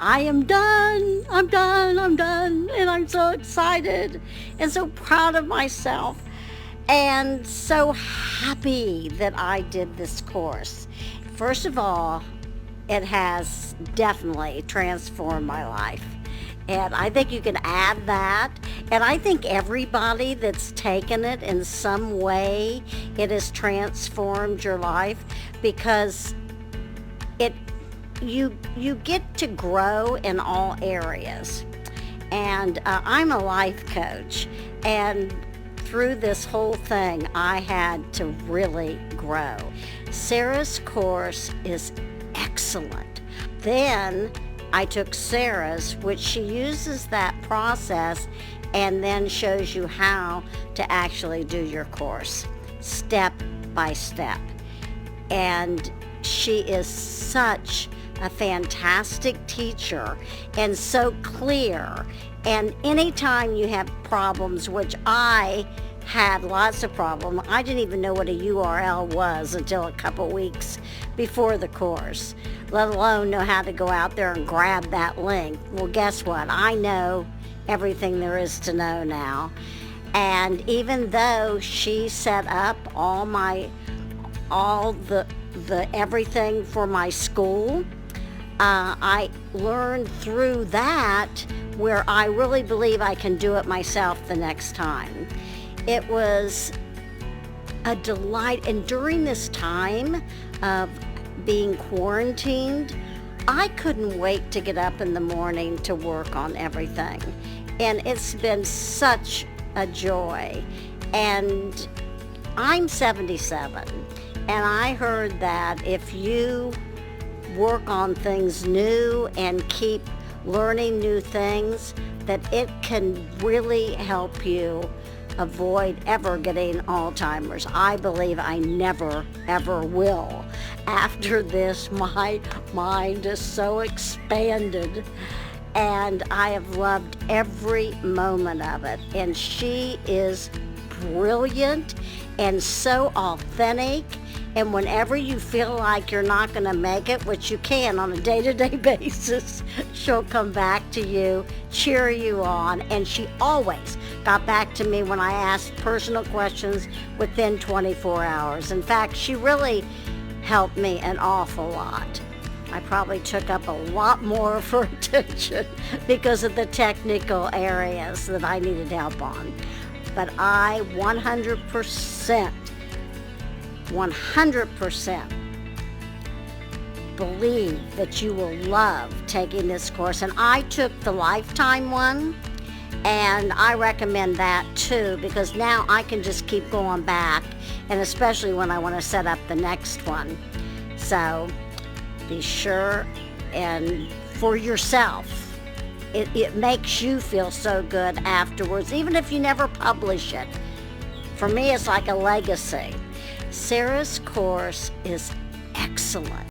I am done. I'm done. I'm done. And I'm so excited and so proud of myself and so happy that I did this course. First of all, it has definitely transformed my life. And I think you can add that. And I think everybody that's taken it in some way, it has transformed your life because you get to grow in all areas. And I'm a life coach, and through this whole thing, I had to really grow. Sarah's course is excellent. Then I took Sarah's, which she uses that process and then shows you how to actually do your course, step by step. And she is such a fantastic teacher and so clear. And anytime you have problems, which I had lots of problems, I didn't even know what a URL was until a couple weeks before the course, let alone know how to go out there and grab that link. Well, guess what? I know everything there is to know now. And even though she set up all the everything for my school, I learned through that where I really believe I can do it myself the next time. It was a delight, and during this time of being quarantined, I couldn't wait to get up in the morning to work on everything. And it's been such a joy. And I'm 77, and I heard that if you work on things new and keep learning new things, that it can really help you avoid ever getting Alzheimer's. I believe I never, ever will. After this, my mind is so expanded, and I have loved every moment of it. And she is brilliant and so authentic. And whenever you feel like you're not going to make it, which you can on a day-to-day basis, she'll come back to you, cheer you on. And she always got back to me when I asked personal questions within 24 hours. In fact, she really helped me an awful lot. I probably took up a lot more of her attention because of the technical areas that I needed help on. But I 100% believe that you will love taking this course. And I took the lifetime one, and I recommend that too, because now I can just keep going back, and especially when I want to set up the next one. So be sure, and for yourself, it makes you feel so good afterwards, even if you never publish it. For me, it's like a legacy. Sarah's course is excellent.